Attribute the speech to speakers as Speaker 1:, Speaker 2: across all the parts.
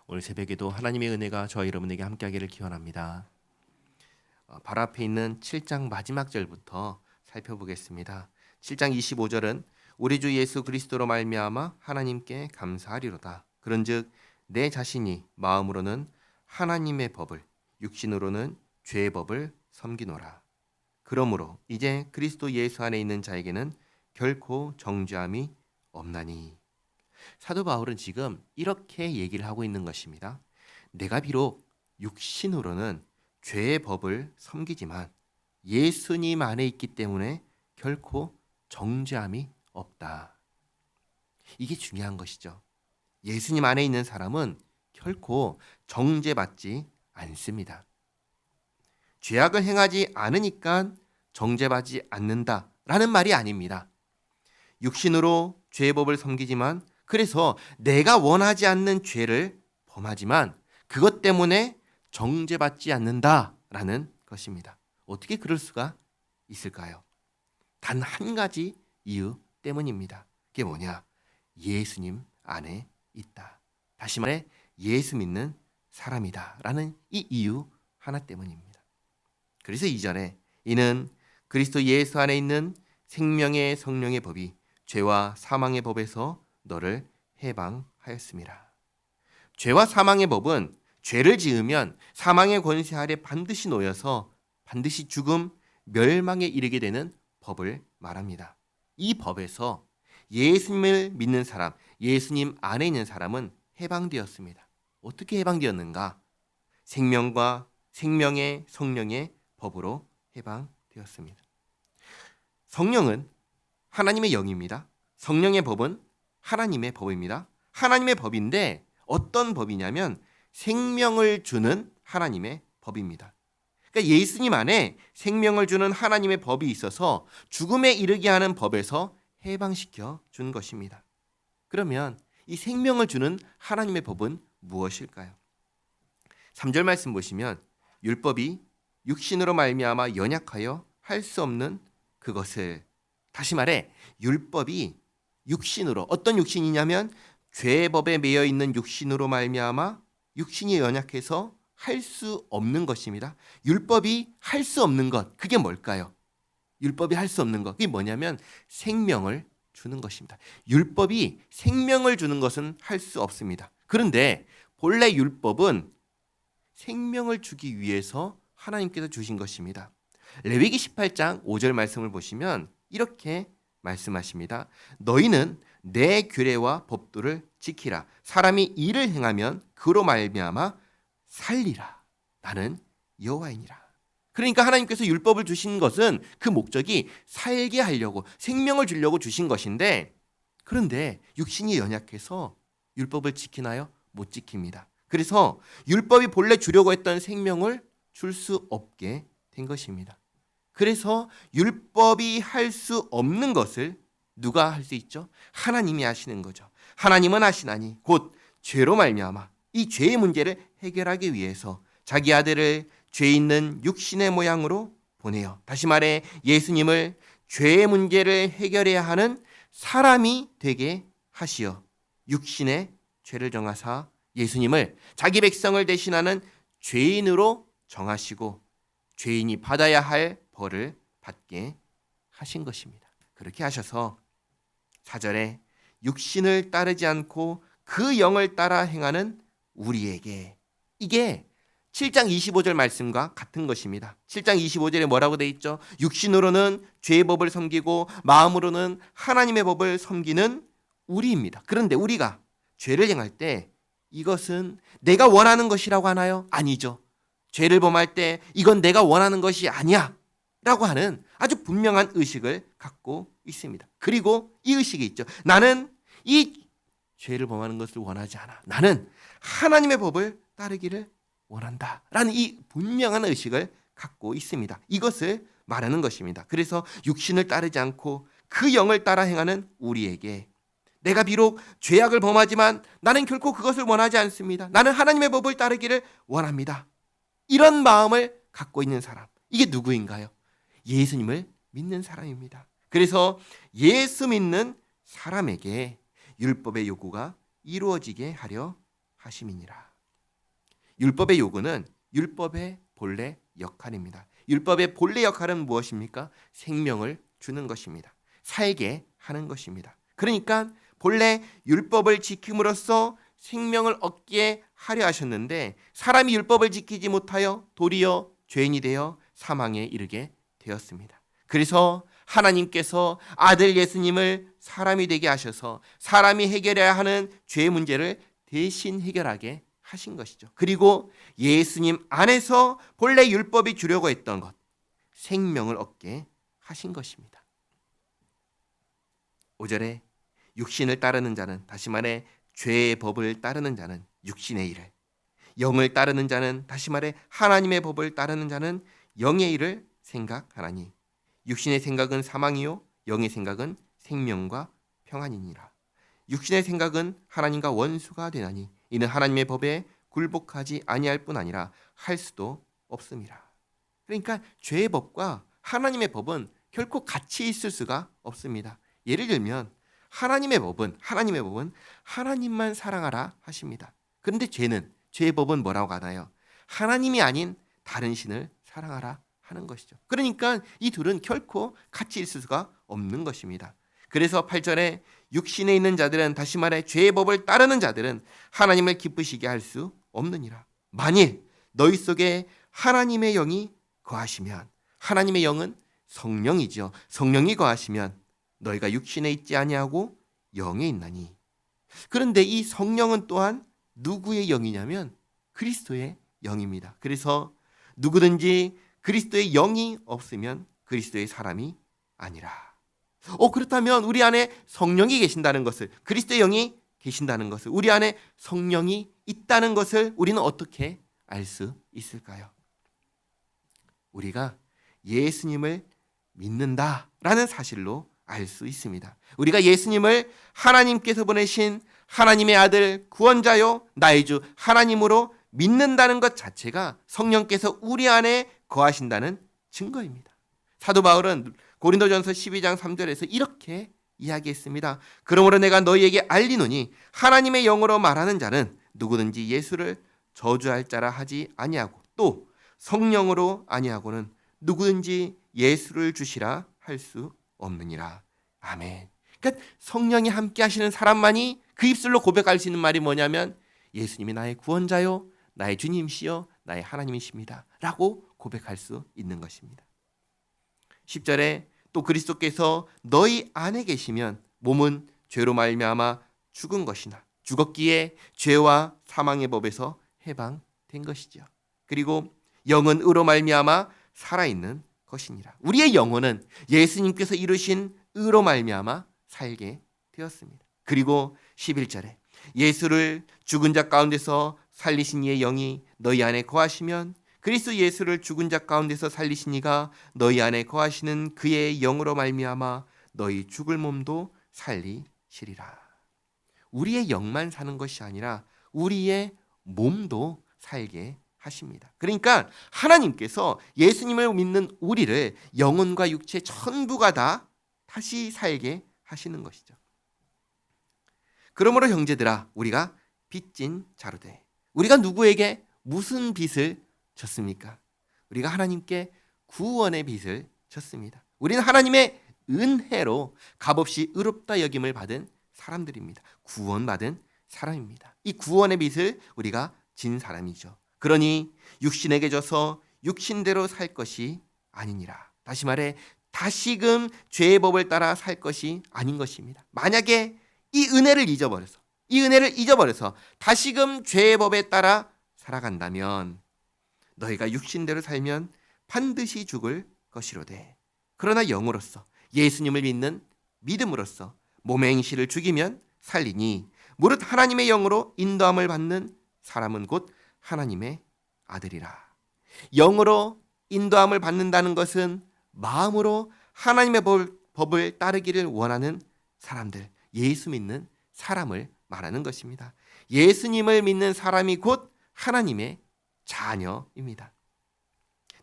Speaker 1: 오늘 새벽에도 하나님의 은혜가 저와 여러분에게 함께하기를 기원합니다. 바로 앞에 있는 7장 마지막 절부터 살펴보겠습니다. 7장 25절은 우리 주 예수 그리스도로 말미암아 하나님께 감사하리로다. 그런즉 내 자신이 마음으로는 하나님의 법을, 육신으로는 죄의 법을 섬기노라. 그러므로 이제 그리스도 예수 안에 있는 자에게는 결코 정죄함이 없나니. 사도 바울은 지금 이렇게 얘기를 하고 있는 것입니다. 내가 비록 육신으로는 죄의 법을 섬기지만 예수님 안에 있기 때문에 결코 정죄함이 없다. 이게 중요한 것이죠. 예수님 안에 있는 사람은 결코 정죄받지 않습니다. 죄악을 행하지 않으니까 정죄받지 않는다라는 말이 아닙니다. 육신으로 죄의 법을 섬기지만 그래서 내가 원하지 않는 죄를 범하지만 그것 때문에 정죄받지 않는다라는 것입니다. 어떻게 그럴 수가 있을까요? 단 한 가지 이유 때문입니다. 그게 뭐냐? 예수님 안에 있다. 다시 말해 예수 믿는 사람이다라는 이 이유 하나 때문입니다. 그래서 이전에 이는 그리스도 예수 안에 있는 생명의 성령의 법이 죄와 사망의 법에서 너를 해방하였습니다. 죄와 사망의 법은 죄를 지으면 사망의 권세 아래 반드시 놓여서 반드시 죽음, 멸망에 이르게 되는 법을 말합니다. 이 법에서 예수님을 믿는 사람, 예수님 안에 있는 사람은 해방되었습니다. 어떻게 해방되었는가? 생명과 생명의 성령의 법으로 해방되었습니다. 성령은 하나님의 영입니다. 성령의 법은 하나님의 법입니다. 하나님의 법인데 어떤 법이냐면 생명을 주는 하나님의 법입니다. 그러니까 예수님 안에 생명을 주는 하나님의 법이 있어서 죽음에 이르게 하는 법에서 해방시켜 준 것입니다. 그러면 이 생명을 주는 하나님의 법은 무엇일까요? 3절 말씀 보시면 율법이 육신으로 말미암아 연약하여 할 수 없는 그것을, 다시 말해 율법이 육신으로, 어떤 육신이냐면 죄의 법에 매여 있는 육신으로 말미암아 육신이 연약해서 할 수 없는 것입니다. 율법이 할 수 없는 것, 그게 뭘까요? 율법이 할 수 없는 것, 그게 뭐냐면 생명을 주는 것입니다. 율법이 생명을 주는 것은 할 수 없습니다. 그런데 본래 율법은 생명을 주기 위해서 하나님께서 주신 것입니다. 레위기 18장 5절 말씀을 보시면 이렇게 말씀하십니다. 너희는 내 규례와 법도를 지키라. 사람이 이를 행하면 그로 말미암아 살리라. 나는 여호와이니라. 그러니까 하나님께서 율법을 주신 것은 그 목적이 살게 하려고, 생명을 주려고 주신 것인데, 그런데 육신이 연약해서 율법을 지키나요? 못 지킵니다. 그래서 율법이 본래 주려고 했던 생명을 줄 수 없게 된 것입니다. 그래서 율법이 할 수 없는 것을 누가 할 수 있죠? 하나님이 하시는 거죠. 하나님은 하시나니 곧 죄로 말미암아 이 죄의 문제를 해결하기 위해서 자기 아들을 죄 있는 육신의 모양으로 보내어, 다시 말해 예수님을 죄의 문제를 해결해야 하는 사람이 되게 하시어 육신의 죄를 정하사 예수님을 자기 백성을 대신하는 죄인으로 정하시고 죄인이 받아야 할 벌을 받게 하신 것입니다. 그렇게 하셔서 4절에 육신을 따르지 않고 그 영을 따라 행하는 우리에게, 이게 7장 25절 말씀과 같은 것입니다. 7장 25절에 뭐라고 돼 있죠? 육신으로는 죄의 법을 섬기고 마음으로는 하나님의 법을 섬기는 우리입니다. 그런데 우리가 죄를 행할 때 이것은 내가 원하는 것이라고 하나요? 아니죠. 죄를 범할 때 이건 내가 원하는 것이 아니야 라고 하는 아주 분명한 의식을 갖고 있습니다. 그리고 이 의식이 있죠. 나는 이 죄를 범하는 것을 원하지 않아. 나는 하나님의 법을 따르기를 원한다 라는 이 분명한 의식을 갖고 있습니다. 이것을 말하는 것입니다. 그래서 육신을 따르지 않고 그 영을 따라 행하는 우리에게, 내가 비록 죄악을 범하지만 나는 결코 그것을 원하지 않습니다. 나는 하나님의 법을 따르기를 원합니다. 이런 마음을 갖고 있는 사람, 이게 누구인가요? 예수님을 믿는 사람입니다. 그래서 예수 믿는 사람에게 율법의 요구가 이루어지게 하려 하심이니라. 율법의 요구는 율법의 본래 역할입니다. 율법의 본래 역할은 무엇입니까? 생명을 주는 것입니다. 살게 하는 것입니다. 그러니까 본래 율법을 지킴으로써 생명을 얻게 하려 하셨는데 사람이 율법을 지키지 못하여 도리어 죄인이 되어 사망에 이르게 되었습니다. 그래서 하나님께서 아들 예수님을 사람이 되게 하셔서 사람이 해결해야 하는 죄 문제를 대신 해결하게 하신 것이죠. 그리고 예수님 안에서 본래 율법이 주려고 했던 것, 생명을 얻게 하신 것입니다. 5절에 육신을 따르는 자는, 다시 말해 죄의 법을 따르는 자는 육신의 일을, 영을 따르는 자는, 다시 말해 하나님의 법을 따르는 자는 영의 일을 생각하나니 육신의 생각은 사망이요 영의 생각은 생명과 평안이니라. 육신의 생각은 하나님과 원수가 되나니 이는 하나님의 법에 굴복하지 아니할 뿐 아니라 할 수도 없음이라. 그러니까 죄의 법과 하나님의 법은 결코 같이 있을 수가 없습니다. 예를 들면 하나님의 법은 하나님만 사랑하라 하십니다. 그런데 죄의 법은 뭐라고 하나요? 하나님이 아닌 다른 신을 사랑하라 하는 것이죠. 그러니까 이 둘은 결코 같이 있을 수가 없는 것입니다. 그래서 8절에 육신에 있는 자들은, 다시 말해 죄의 법을 따르는 자들은 하나님을 기쁘시게 할 수 없느니라. 만일 너희 속에 하나님의 영이 거하시면, 하나님의 영은 성령이죠. 성령이 거하시면 너희가 육신에 있지 아니하고 영에 있나니. 그런데 이 성령은 또한 누구의 영이냐면 그리스도의 영입니다. 그래서 누구든지 그리스도의 영이 없으면 그리스도의 사람이 아니라. 그렇다면 우리 안에 성령이 계신다는 것을, 그리스도의 영이 계신다는 것을, 우리 안에 성령이 있다는 것을 우리는 어떻게 알 수 있을까요? 우리가 예수님을 믿는다라는 사실로 알 수 있습니다. 우리가 예수님을 하나님께서 보내신 하나님의 아들 구원자요 나의 주 하나님으로 믿는다는 것 자체가 성령께서 우리 안에 거하신다는 증거입니다. 사도 바울은 고린도전서 12장 3절에서 이렇게 이야기했습니다. 그러므로 내가 너희에게 알리노니 하나님의 영으로 말하는 자는 누구든지 예수를 저주할 자라 하지 아니하고 또 성령으로 아니하고는 누구든지 예수를 주시라 할 수 없느니라. 아멘. 그러니까 성령이 함께 하시는 사람만이 그 입술로 고백할 수 있는 말이 뭐냐면 예수님이 나의 구원자요 나의 주님이시여 나의 하나님이십니다 라고 고백할 수 있는 것입니다. 10절에 또 그리스도께서 너희 안에 계시면 몸은 죄로 말미암아 죽은 것이나 죽었기에 죄와 사망의 법에서 해방된 것이죠. 그리고 영은 의로 말미암아 살아있는 것이니라. 우리의 영혼은 예수님께서 이루신 의로 말미암아 살게 되었습니다. 그리고 11절에 예수를 죽은 자 가운데서 살리신 이의 영이 너희 안에 거하시면 그리스도 예수를 죽은 자 가운데서 살리신 이가 너희 안에 거하시는 그의 영으로 말미암아 너희 죽을 몸도 살리시리라. 우리의 영만 사는 것이 아니라 우리의 몸도 살게 하십니다. 그러니까 하나님께서 예수님을 믿는 우리를 영혼과 육체 전부가 다 다시 살게 하시는 것이죠. 그러므로 형제들아 우리가 빚진 자로 돼. 우리가 누구에게 무슨 빚을 졌습니까? 우리가 하나님께 구원의 빚을 졌습니다. 우리는 하나님의 은혜로 값없이 의롭다 여김을 받은 사람들입니다. 구원받은 사람입니다. 이 구원의 빚을 우리가 진 사람이죠. 그러니 육신에게 져서 육신대로 살 것이 아니니라. 다시 말해 다시금 죄의 법을 따라 살 것이 아닌 것입니다. 만약에 이 은혜를 잊어버려서 다시금 죄의 법에 따라 살아간다면 너희가 육신대로 살면 반드시 죽을 것이로되 그러나 영으로서 예수님을 믿는 믿음으로써 몸의 행실을 죽이면 살리니 무릇 하나님의 영으로 인도함을 받는 사람은 곧 하나님의 아들이라. 영으로 인도함을 받는다는 것은 마음으로 하나님의 법을 따르기를 원하는 사람들, 예수 믿는 사람을 말하는 것입니다. 예수님을 믿는 사람이 곧 하나님의 자녀입니다.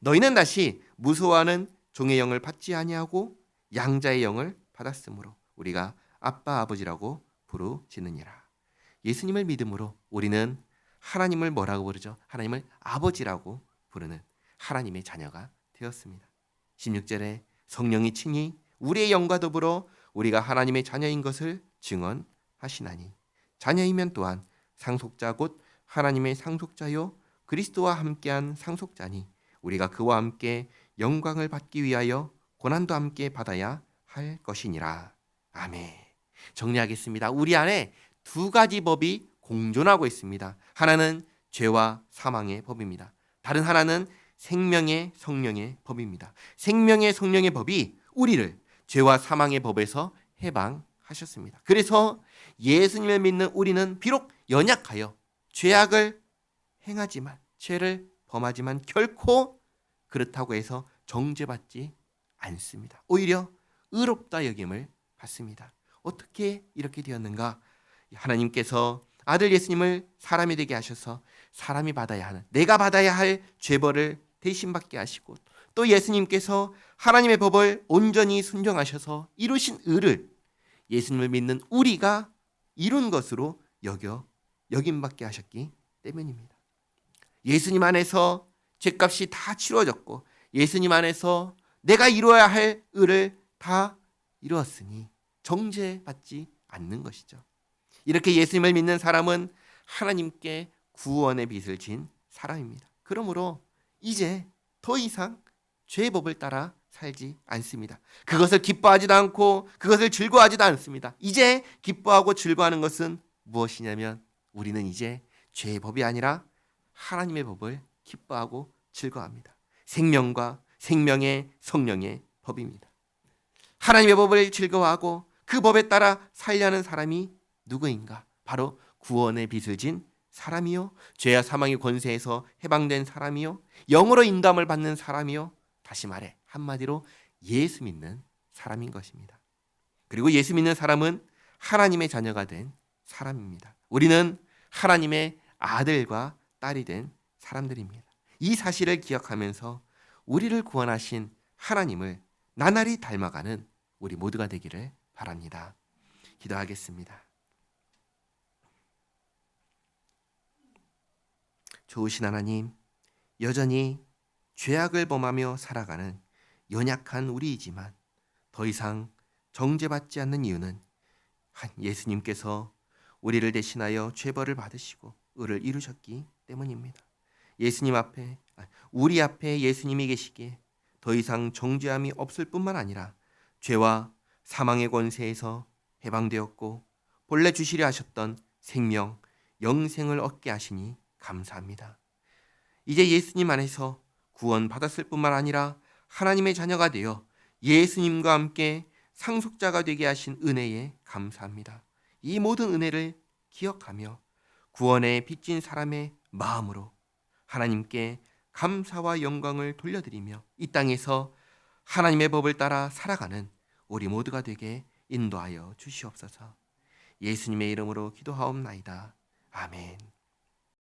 Speaker 1: 너희는 다시 무서워하는 종의 영을 받지 아니하고 양자의 영을 받았으므로 우리가 아빠 아버지라고 부르짖느니라. 예수님을 믿음으로 우리는 하나님을 뭐라고 부르죠? 하나님을 아버지라고 부르는 하나님의 자녀가 되었습니다. 16절에 성령이 친히 우리의 영과 더불어 우리가 하나님의 자녀인 것을 증언하시나니 자녀이면 또한 상속자 곧 하나님의 상속자요 그리스도와 함께한 상속자니 우리가 그와 함께 영광을 받기 위하여 고난도 함께 받아야 할 것이니라. 아멘. 정리하겠습니다. 우리 안에 두 가지 법이 공존하고 있습니다. 하나는 죄와 사망의 법입니다. 다른 하나는 생명의 성령의 법입니다. 생명의 성령의 법이 우리를 죄와 사망의 법에서 해방하셨습니다. 그래서 예수님을 믿는 우리는 비록 연약하여 죄악을 행하지만 죄를 범하지만 결코 그렇다고 해서 정죄받지 않습니다. 오히려 의롭다 여김을 받습니다. 어떻게 이렇게 되었는가? 하나님께서 아들 예수님을 사람이 되게 하셔서 사람이 받아야 하는, 내가 받아야 할 죄벌을 대신 받게 하시고 또 예수님께서 하나님의 법을 온전히 순종하셔서 이루신 의를 예수님을 믿는 우리가 이룬 것으로 여김받게 하셨기 때문입니다. 예수님 안에서 죄값이 다 치러졌고 예수님 안에서 내가 이루어야 할 의를 다 이루었으니 정죄받지 않는 것이죠. 이렇게 예수님을 믿는 사람은 하나님께 구원의 빚을 진 사람입니다. 그러므로 이제 더 이상 죄의 법을 따라 살지 않습니다. 그것을 기뻐하지도 않고 그것을 즐거워하지도 않습니다. 이제 기뻐하고 즐거워하는 것은 무엇이냐면 우리는 이제 죄의 법이 아니라 하나님의 법을 기뻐하고 즐거워합니다. 생명과 생명의 성령의 법입니다. 하나님의 법을 즐거워하고 그 법에 따라 살려는 사람이 누구인가? 바로 구원의 빚을 진 사람이요, 죄와 사망의 권세에서 해방된 사람이요, 영으로 인도함을 받는 사람이요, 다시 말해 한마디로 예수 믿는 사람인 것입니다. 그리고 예수 믿는 사람은 하나님의 자녀가 된 사람입니다. 우리는 하나님의 아들과 딸이 된 사람들입니다. 이 사실을 기억하면서 우리를 구원하신 하나님을 나날이 닮아가는 우리 모두가 되기를 바랍니다. 기도하겠습니다. 좋으신 하나님, 여전히 죄악을 범하며 살아가는 연약한 우리이지만 더 이상 정죄받지 않는 이유는 예수님께서 우리를 대신하여 죄벌을 받으시고 의를 이루셨기 때문입니다. 예수님 앞에, 우리 앞에 예수님이 계시기에 더 이상 정죄함이 없을 뿐만 아니라 죄와 사망의 권세에서 해방되었고 본래 주시려 하셨던 생명, 영생을 얻게 하시니 감사합니다. 이제 예수님 안에서 구원받았을 뿐만 아니라 하나님의 자녀가 되어 예수님과 함께 상속자가 되게 하신 은혜에 감사합니다. 이 모든 은혜를 기억하며 구원에 빚진 사람의 마음으로 하나님께 감사와 영광을 돌려드리며 이 땅에서 하나님의 법을 따라 살아가는 우리 모두가 되게 인도하여 주시옵소서. 예수님의 이름으로 기도하옵나이다. 아멘.